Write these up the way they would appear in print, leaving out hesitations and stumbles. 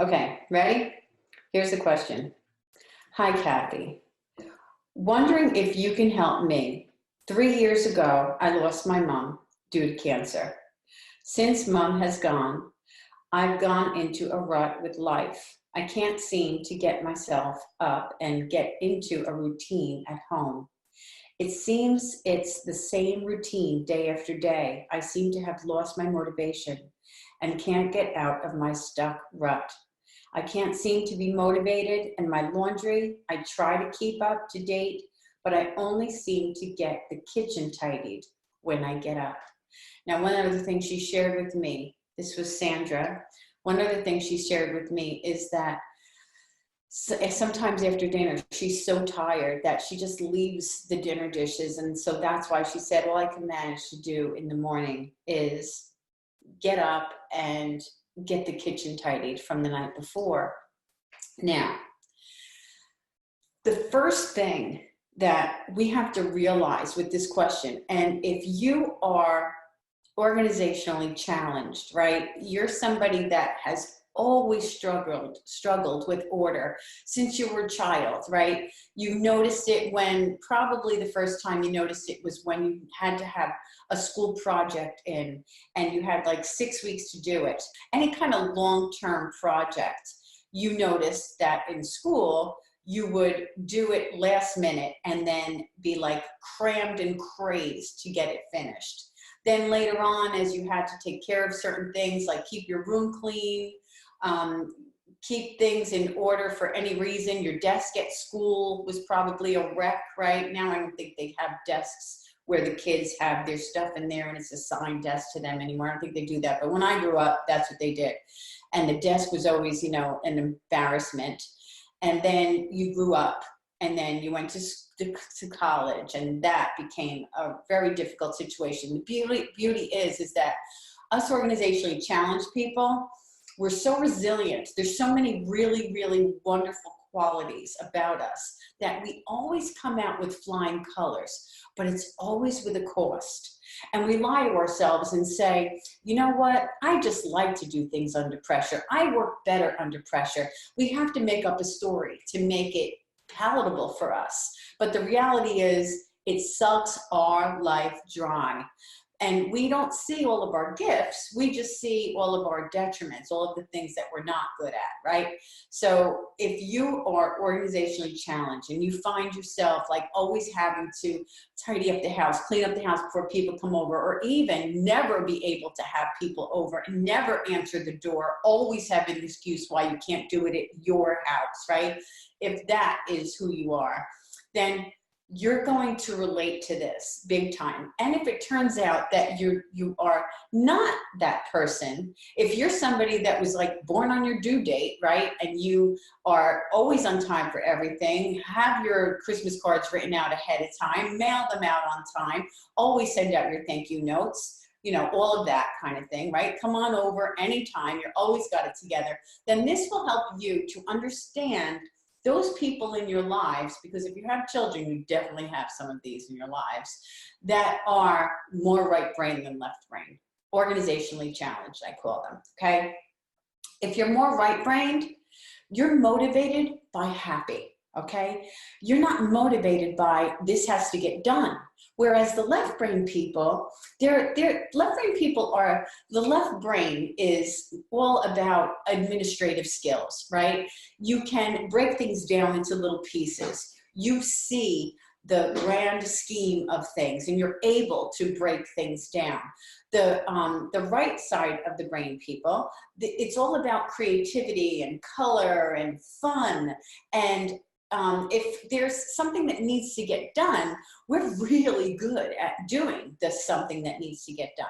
Okay, ready? Here's the question. Hi, Kathy. Wondering if you can help me. 3 years ago, I lost my mom due to cancer. Since mom has gone, I've gone into a rut with life. I can't seem to get myself up and get into a routine at home. It seems it's the same routine day after day. I seem to have lost my motivation and can't get out of my stuck rut. I can't seem to be motivated, and my laundry, I try to keep up to date, but I only seem to get the kitchen tidied when I get up. Now, one of the things she shared with me, this was Sandra, one of the things she shared with me is that sometimes after dinner, she's so tired that she just leaves the dinner dishes. And so that's why she said, all I can manage to do in the morning is get up and get the kitchen tidied from the night before. Now, the first thing that we have to realize with this question, and if you are organizationally challenged, right? You're somebody that has always struggled with order since you were a child, right? You noticed it when, probably the first time you noticed it was when you had to have a school project in and you had like 6 weeks to do it. Any kind of long-term project, you noticed that in school, you would do it last minute and then be like crammed and crazed to get it finished. Then later on, as you had to take care of certain things like keep your room clean, keep things in order for any reason. Your desk at school was probably a wreck, right? Now I don't think they have desks where the kids have their stuff in there and it's assigned desk to them anymore. I don't think they do that. But when I grew up, that's what they did. And the desk was always, an embarrassment. And then you grew up and then you went to college, and that became a very difficult situation. The beauty is that us organizationally challenged people, we're so resilient. There's so many really, really wonderful qualities about us that we always come out with flying colors, but it's always with a cost. And we lie to ourselves and say, you know what? I just like to do things under pressure. I work better under pressure. We have to make up a story to make it palatable for us. But the reality is it sucks our life dry. And we don't see all of our gifts. We just see all of our detriments, all of the things that we're not good at, right? So if you are organizationally challenged and you find yourself like always having to tidy up the house, clean up the house before people come over, or even never be able to have people over and never answer the door, always have an excuse why you can't do it at your house, right? If that is who you are, then you're going to relate to this big time. And if it turns out that you are not that person, if you're somebody that was like born on your due date, right? And you are always on time for everything, have your Christmas cards written out ahead of time, mail them out on time, always send out your thank you notes, all of that kind of thing, right? Come on over anytime, you're always got it together. Then this will help you to understand those people in your lives, because if you have children, you definitely have some of these in your lives, that are more right brain than left brain. Organizationally challenged, I call them, okay? If you're more right brained, you're motivated by happy, okay? You're not motivated by this has to get done. Whereas the left brain people, the left brain is all about administrative skills, right? You can break things down into little pieces. You see the grand scheme of things and you're able to break things down. The right side of the brain people, it's all about creativity and color and fun. And if there's something that needs to get done, we're really good at doing something that needs to get done.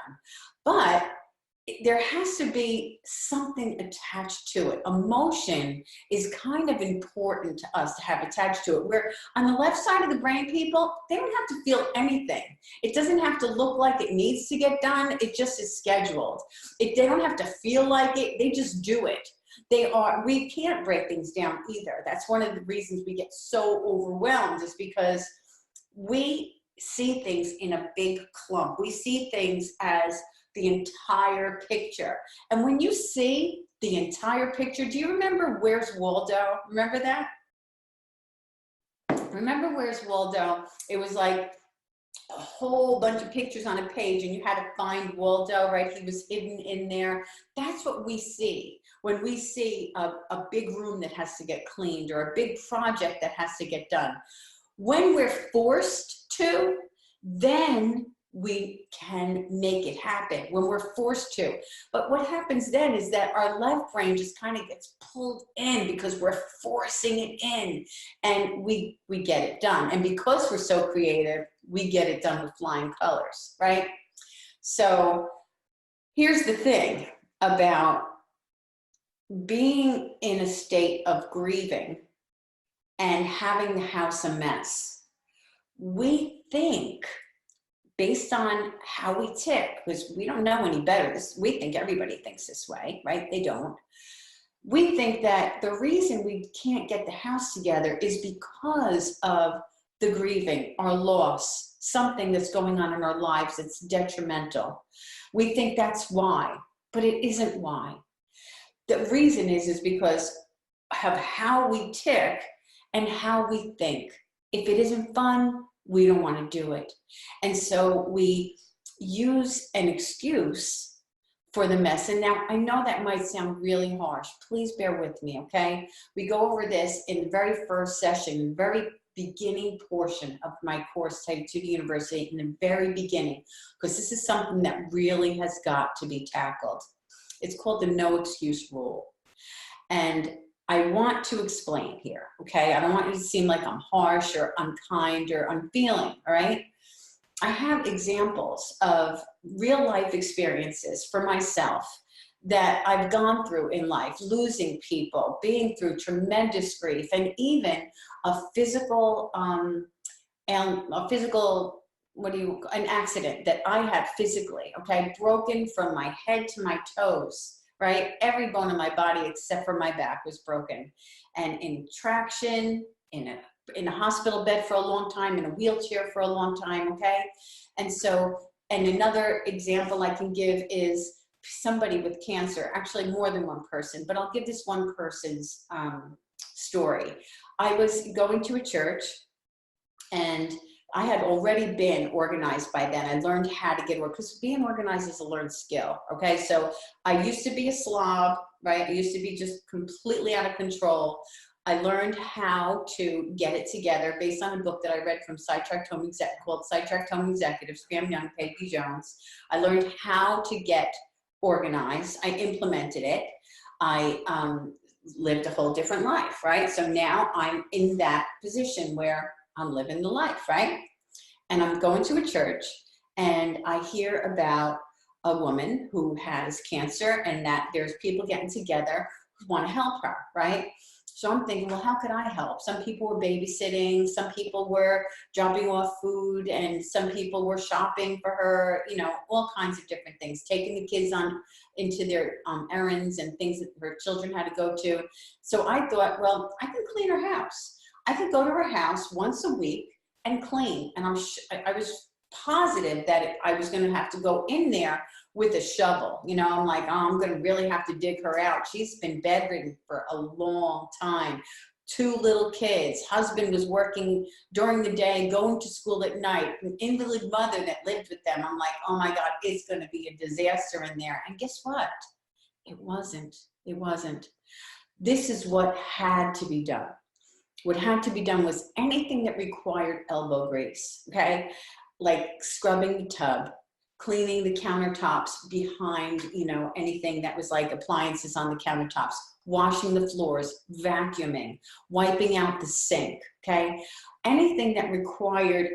But there has to be something attached to it. Emotion is kind of important to us to have attached to it. Where on the left side of the brain people, they don't have to feel anything. It doesn't have to look like it needs to get done. It just is scheduled. They don't have to feel like it. They just do it. We can't break things down either. That's one of the reasons we get so overwhelmed, is because we see things in a big clump. We see things as the entire picture. And when you see the entire picture. Do you remember Where's Waldo? Remember that? Remember Where's Waldo? It was like a whole bunch of pictures on a page and you had to find Waldo, right? He was hidden in there. That's what we see when we see a big room that has to get cleaned or a big project that has to get done. When we're forced to, then we can make it happen when we're forced to. But what happens then is that our left brain just kind of gets pulled in because we're forcing it in, and we get it done. And because we're so creative, we get it done with flying colors, right? So here's the thing about being in a state of grieving and having the house a mess. We think, based on how we tick, because we don't know any better, we think everybody thinks this way, right? They don't. We think that the reason we can't get the house together is because of the grieving, our loss, something that's going on in our lives that's detrimental. We think that's why, but it isn't why. The reason is because of how we tick and how we think. If it isn't fun, we don't want to do it. And so we use an excuse for the mess. And now I know that might sound really harsh. Please bear with me, okay? We go over this in the very first session, very beginning portion of my course, Type Tutor University, in the very beginning, because this is something that really has got to be tackled. It's called the no excuse rule. And I want to explain here, okay? I don't want you to seem like I'm harsh or unkind or unfeeling, all right? I have examples of real life experiences for myself that I've gone through in life, losing people, being through tremendous grief, and even an accident that I had physically, okay? Broken from my head to my toes. Right? Every bone in my body except for my back was broken. And in traction, in a hospital bed for a long time, in a wheelchair for a long time, okay? And so, and another example I can give is somebody with cancer, actually more than one person, but I'll give this one person's story. I was going to a church, and I had already been organized by then. I learned how to get organized, because being organized is a learned skill, okay? So I used to be a slob, right? I used to be just completely out of control. I learned how to get it together based on a book that I read from called Sidetracked Home Executives, Graham Young, Peggy Jones. I learned how to get organized. I implemented it. I lived a whole different life, right? So now I'm in that position where I'm living the life, right? And I'm going to a church, and I hear about a woman who has cancer, and that there's people getting together who want to help her, right? So I'm thinking, well, how could I help? Some people were babysitting, some people were dropping off food, and some people were shopping for her, you know, all kinds of different things, taking the kids into their errands and things that her children had to go to. So I thought, well, I can clean her house. I could go to her house once a week and clean. And I was positive that I was going to have to go in there with a shovel. You know, I'm like, oh, I'm going to really have to dig her out. She's been bedridden for a long time. 2 little kids. Husband was working during the day, going to school at night. An invalid mother that lived with them. I'm like, oh my God, it's going to be a disaster in there. And guess what? It wasn't. It wasn't. This is what had to be done. What had to be done was anything that required elbow grease, okay? Like scrubbing the tub, cleaning the countertops behind, you know, anything that was like appliances on the countertops, washing the floors, vacuuming, wiping out the sink, okay? Anything that required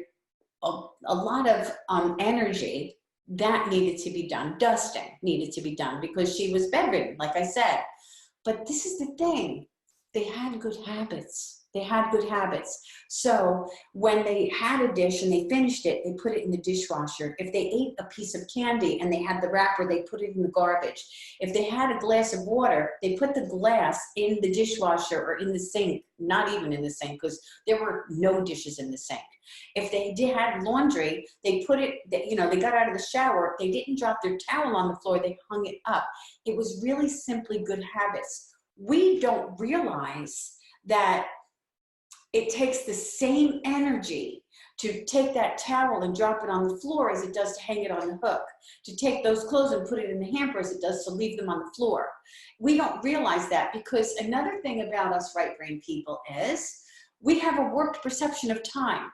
a lot of energy, that needed to be done. Dusting needed to be done because she was bedridden, like I said. But this is the thing. They had good habits. They had good habits. So when they had a dish and they finished it, they put it in the dishwasher. If they ate a piece of candy and they had the wrapper, they put it in the garbage. If they had a glass of water, they put the glass in the dishwasher or in the sink, not even in the sink, because there were no dishes in the sink. If they had laundry, they put it, they got out of the shower, they didn't drop their towel on the floor, they hung it up. It was really simply good habits. We don't realize that it takes the same energy to take that towel and drop it on the floor as it does to hang it on the hook, to take those clothes and put it in the hamper as it does to leave them on the floor. We don't realize that, because another thing about us right brain people is we have a warped perception of time.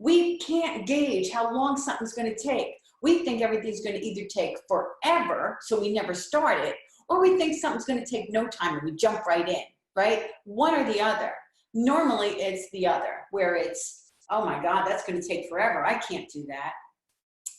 We can't gauge how long something's going to take. We think everything's going to either take forever, so we never start it, or we think something's going to take no time and we jump right in, right? One or the other. Normally it's the other, where it's, oh my God, that's going to take forever. I can't do that.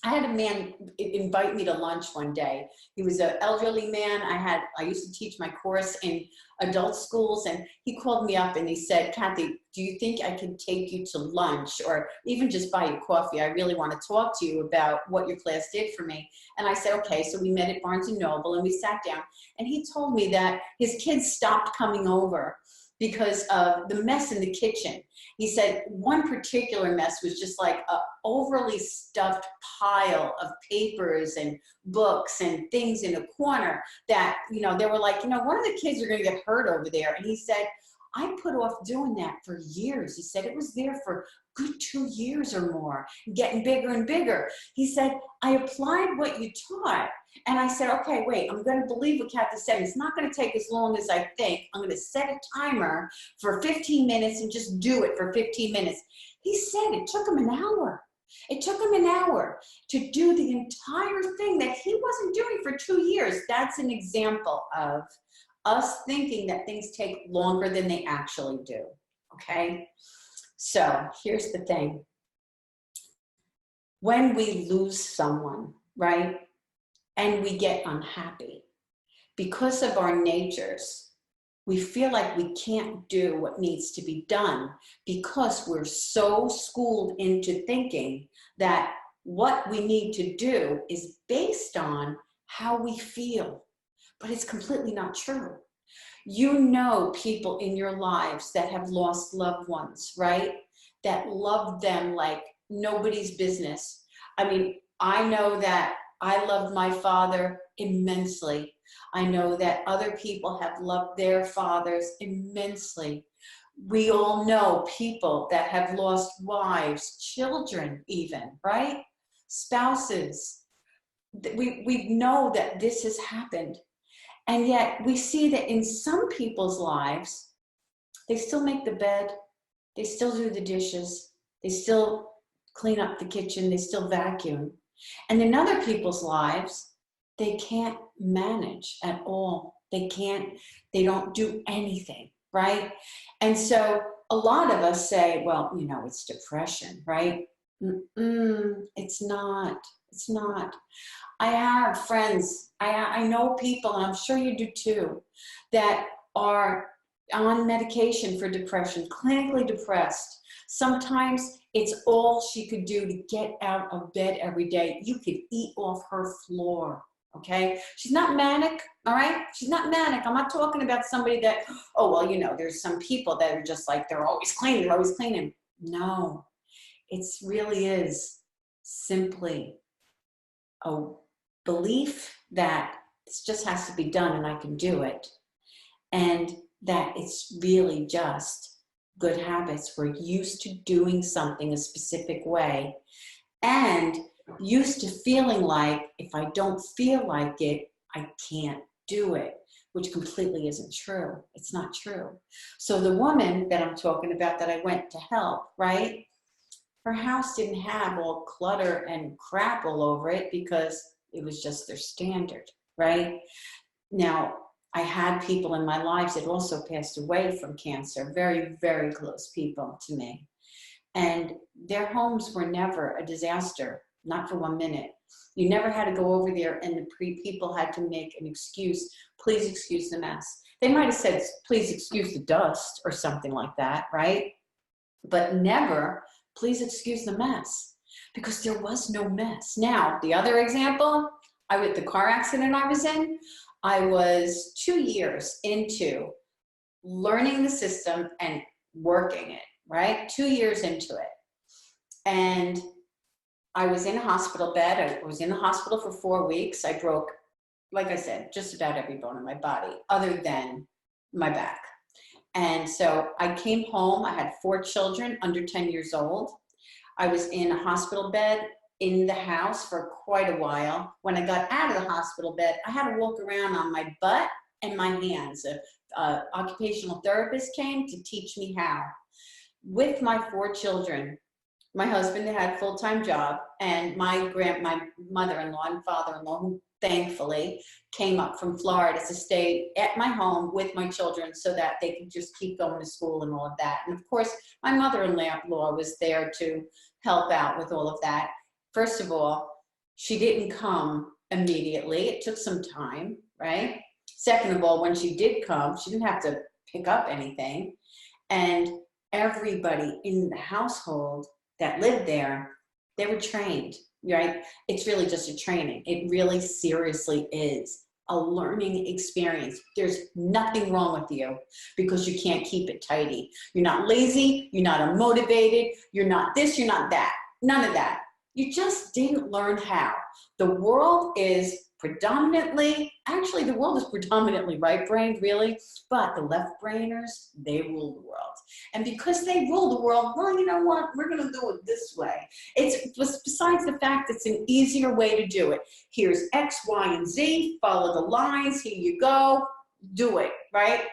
I had a man invite me to lunch one day. He was an elderly man. I used to teach my course in adult schools, and he called me up and he said, Kathy, do you think I can take you to lunch or even just buy you coffee? I really want to talk to you about what your class did for me. And I said, okay. So we met at Barnes and Noble and we sat down, and he told me that his kids stopped coming over because of the mess in the kitchen. He said one particular mess was just like an overly stuffed pile of papers and books and things in a corner that, they were like, one of the kids are gonna get hurt over there. And he said, I put off doing that for years. He said it was there for good 2 years or more, getting bigger and bigger. He said, I applied what you taught. And I said, okay, wait, I'm going to believe what Kathy said. It's not going to take as long as I think. I'm going to set a timer for 15 minutes and just do it for 15 minutes. He said it took him an hour. It took him an hour to do the entire thing that he wasn't doing for 2 years. That's an example of us thinking that things take longer than they actually do, okay? So here's the thing. When we lose someone, right, and we get unhappy, because of our natures, we feel like we can't do what needs to be done because we're so schooled into thinking that what we need to do is based on how we feel. But it's completely not true. You know people in your lives that have lost loved ones, right? That love them like nobody's business. I mean, I know that I loved my father immensely. I know that other people have loved their fathers immensely. We all know people that have lost wives, children even, right? Spouses. We know that this has happened. And yet we see that in some people's lives, they still make the bed, they still do the dishes, they still clean up the kitchen, they still vacuum. And in other people's lives, they can't manage at all. They don't do anything, right? And so a lot of us say, well, it's depression, right? It's not. It's not. I have friends, I know people, and I'm sure you do too, that are on medication for depression, clinically depressed. Sometimes it's all she could do to get out of bed every day. You could eat off her floor, okay? She's not manic, all right? She's not manic. I'm not talking about somebody that, oh, well, there's some people that are just like, they're always cleaning, they're always cleaning. No, it really is simply a belief that this just has to be done and I can do it, and that it's really just good habits. We're used to doing something a specific way and used to feeling like if I don't feel like it, I can't do it, which completely isn't true. It's not true. So the woman that I'm talking about that I went to help, right? Her house didn't have all clutter and crap all over it because it was just their standard, right? Now, I had people in my lives that also passed away from cancer, very, very close people to me. And their homes were never a disaster, not for 1 minute. You never had to go over there and the people had to make an excuse. Please excuse the mess. They might have said, please excuse the dust or something like that, right? But never, please excuse the mess, because there was no mess. Now, the other example, with the car accident I was in, I was 2 years into learning the system and working it, right? 2 years into it. And I was in a hospital bed. I was in the hospital for 4 weeks. I broke, like I said, just about every bone in my body other than my back. And so I came home. I had 4 children under 10 years old. I was in a hospital bed in the house for quite a while. When I got out of the hospital bed, I had to walk around on my butt and my hands. An occupational therapist came to teach me how. With my 4 children, my husband had a full-time job, and my mother-in-law and father-in-law, who thankfully came up from Florida to stay at my home with my children so that they could just keep going to school and all of that. And of course, my mother-in-law was there to help out with all of that. First of all, she didn't come immediately. It took some time, right? Second of all, when she did come, she didn't have to pick up anything. And everybody in the household that lived there, they were trained, right? It's really just a training. It really seriously is a learning experience. There's nothing wrong with you because you can't keep it tidy. You're not lazy, you're not unmotivated, you're not this, you're not that. None of that. You just didn't learn how. The world is predominantly, actually the world is predominantly right-brained, really, but the left-brainers, they rule the world. And because they rule the world, well, you know what, we're gonna do it this way. It's besides the fact it's an easier way to do it. Here's X, Y, and Z, follow the lines, here you go, do it, right?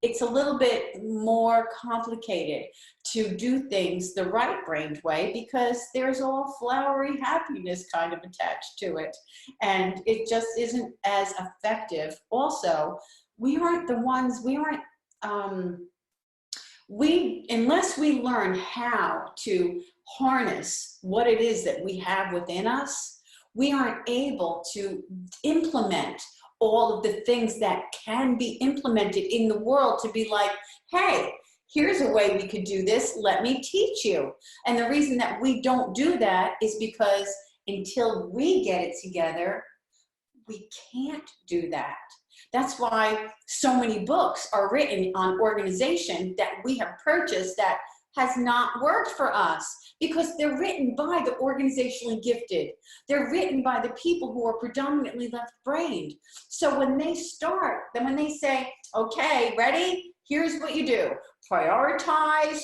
It's a little bit more complicated to do things the right-brained way because there's all flowery happiness kind of attached to it. And it just isn't as effective. Also, we aren't the ones, unless we learn how to harness what it is that we have within us, we aren't able to implement all of the things that can be implemented in the world to be like, hey, here's a way we could do this, let me teach you. And the reason that we don't do that is because until we get it together, we can't do that. That's why so many books are written on organization that we have purchased that has not worked for us because they're written by the organizationally gifted. They're written by the people who are predominantly left-brained. So when they start, then when they say, okay, ready? Here's what you do. Prioritize,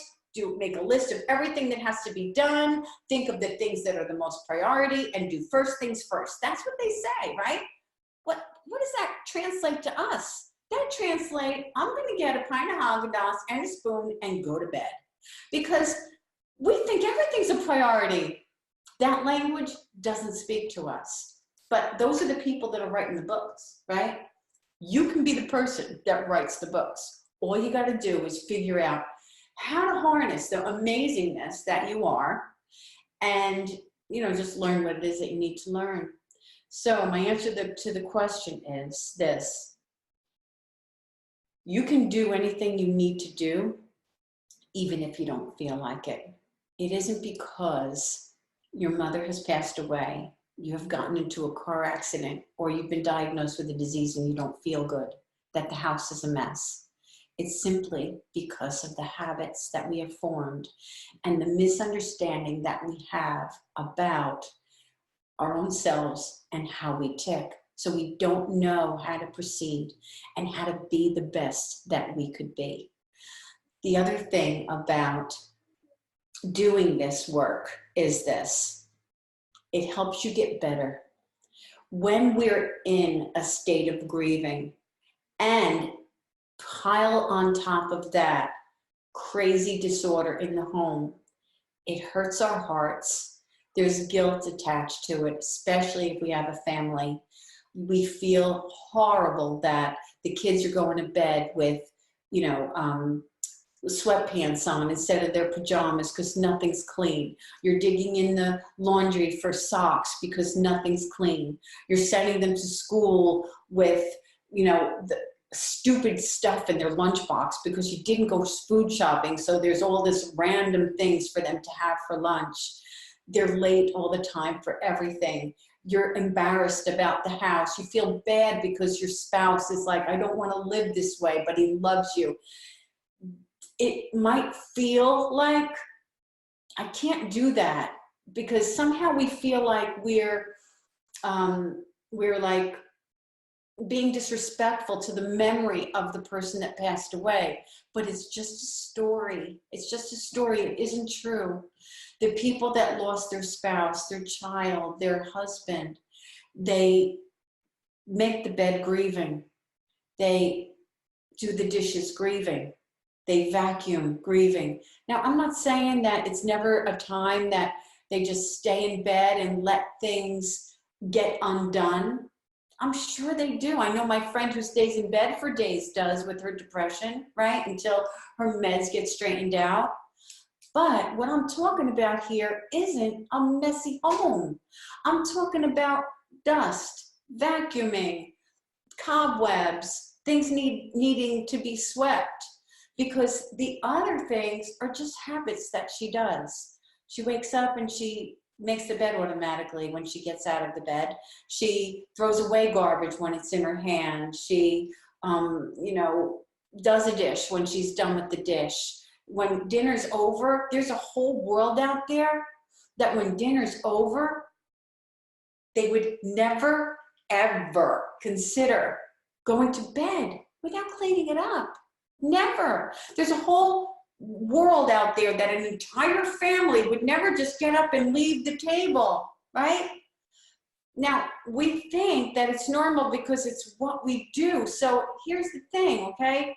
make a list of everything that has to be done. Think of the things that are the most priority and do first things first. That's what they say, right? What does that translate to us? That translate, I'm gonna get a pint of Haagen-Dazs and a spoon and go to bed. Because we think everything's a priority. That language doesn't speak to us. But those are the people that are writing the books, right? You can be the person that writes the books. All you got to do is figure out how to harness the amazingness that you are and, just learn what it is that you need to learn. So my answer to the question is this. You can do anything you need to do, even if you don't feel like it. It isn't because your mother has passed away, you have gotten into a car accident, or you've been diagnosed with a disease and you don't feel good, that the house is a mess. It's simply because of the habits that we have formed and the misunderstanding that we have about our own selves and how we tick. So we don't know how to proceed and how to be the best that we could be. The other thing about doing this work is this. It helps you get better. When we're in a state of grieving and pile on top of that crazy disorder in the home, it hurts our hearts. There's guilt attached to it, especially if we have a family. We feel horrible that the kids are going to bed with, sweatpants on instead of their pajamas because nothing's clean. You're digging in the laundry for socks because nothing's clean. You're sending them to school with, stupid stuff in their lunchbox because you didn't go food shopping. So there's all this random things for them to have for lunch. They're late all the time for everything. You're embarrassed about the house. You feel bad because your spouse is like, I don't want to live this way, but he loves you. It might feel like I can't do that because somehow we feel like we're like being disrespectful to the memory of the person that passed away. But it's just a story. It's just a story. It isn't true. The people that lost their spouse, their child, their husband, they make the bed grieving. They do the dishes grieving. They vacuum grieving. Now, I'm not saying that it's never a time that they just stay in bed and let things get undone. I'm sure they do. I know my friend who stays in bed for days does with her depression, right? Until her meds get straightened out. But what I'm talking about here isn't a messy home. I'm talking about dust, vacuuming, cobwebs, things needing to be swept. Because the other things are just habits that she does. She wakes up and she makes the bed automatically when she gets out of the bed. She throws away garbage when it's in her hand. She, does a dish when she's done with the dish. When dinner's over, there's a whole world out there that when dinner's over, they would never, ever consider going to bed without cleaning it up. Never. There's a whole world out there that an entire family would never just get up and leave the table, right? Now, we think that it's normal because it's what we do. So here's the thing, okay?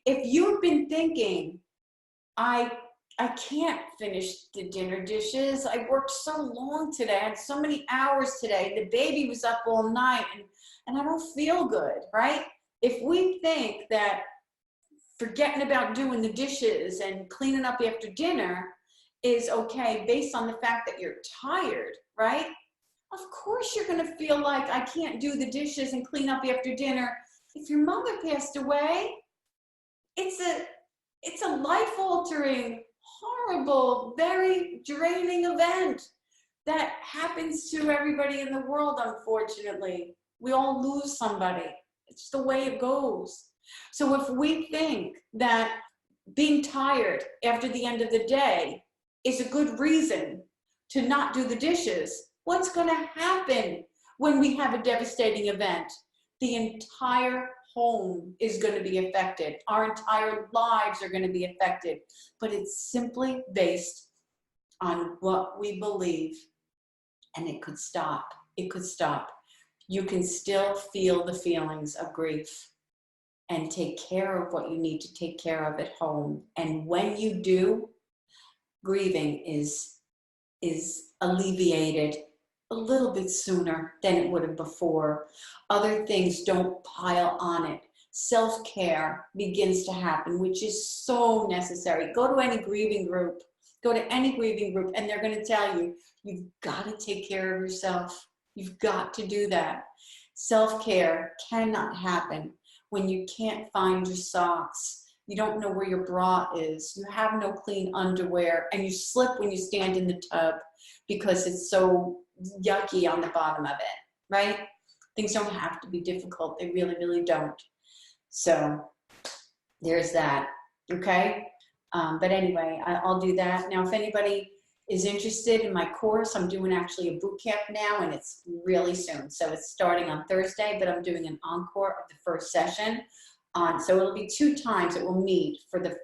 If you've been thinking, I can't finish the dinner dishes. I worked so long today. I had so many hours today. The baby was up all night and I don't feel good, right? If we think that forgetting about doing the dishes and cleaning up after dinner is okay based on the fact that you're tired, right? Of course you're going to feel like I can't do the dishes and clean up after dinner. If your mother passed away, it's a life-altering, horrible, very draining event that happens to everybody in the world, unfortunately. We all lose somebody. It's the way it goes. So if we think that being tired after the end of the day is a good reason to not do the dishes, what's going to happen when we have a devastating event? The entire home is going to be affected. Our entire lives are going to be affected. But it's simply based on what we believe. And it could stop. It could stop. You can still feel the feelings of grief and take care of what you need to take care of at home. And when you do, grieving is alleviated a little bit sooner than it would have before. Other things don't pile on it. Self-care begins to happen, which is so necessary. Go to any grieving group. Go to any grieving group and they're going to tell you, you've got to take care of yourself. You've got to do that. Self-care cannot happen when you can't find your socks, you don't know where your bra is, you have no clean underwear, and you slip when you stand in the tub because it's so yucky on the bottom of it, right? Things don't have to be difficult. They really, really don't. So there's that, okay? But anyway, I'll do that. Now, if anybody is interested in my course, I'm doing actually a boot camp now, and it's really soon. So it's starting on Thursday, but I'm doing an encore of the first session. So it'll be 2 times it will meet for the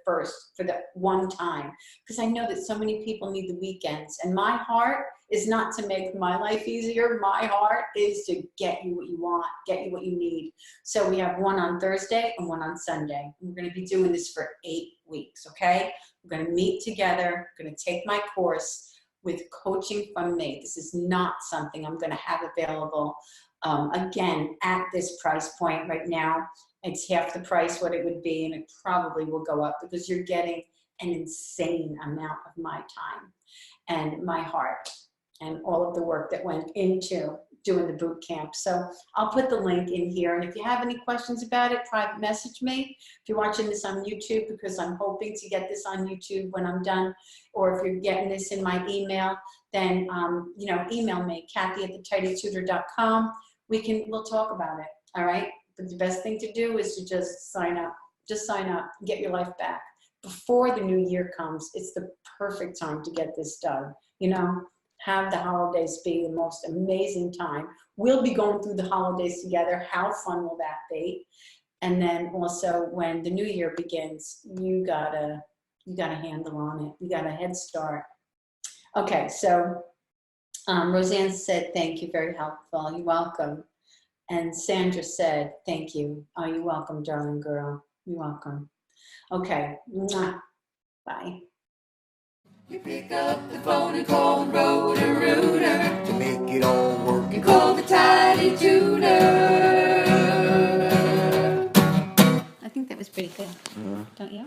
one time, because I know that so many people need the weekends. And my heart is not to make my life easier. My heart is to get you what you want, get you what you need. So we have one on Thursday and one on Sunday. We're going to be doing this for 8 weeks, okay? We're going to meet together. We're going to take my course with coaching from me. This is not something I'm going to have available, again, at this price point right now. It's half the price what it would be, and it probably will go up because you're getting an insane amount of my time and my heart and all of the work that went into doing the boot camp. So I'll put the link in here. And if you have any questions about it, private message me. If you're watching this on YouTube, because I'm hoping to get this on YouTube when I'm done, or if you're getting this in my email, then, email me, Kathy@thetidytutor.com. We'll talk about it. All right. But the best thing to do is to just sign up. Just sign up and get your life back. Before the new year comes, it's the perfect time to get this done. Have the holidays be the most amazing time. We'll be going through the holidays together. How fun will that be? And then also when the new year begins, you got a handle on it. You got a head start. Okay, so Roseanne said, thank you, very helpful. You're welcome. And Sandra said, thank you. Oh, you're welcome, darling girl. You're welcome. Okay, mwah. Bye. You pick up the phone and call Roto-Rooter to make it all work and call the Tidy Tutor. I think that was pretty good, don't you?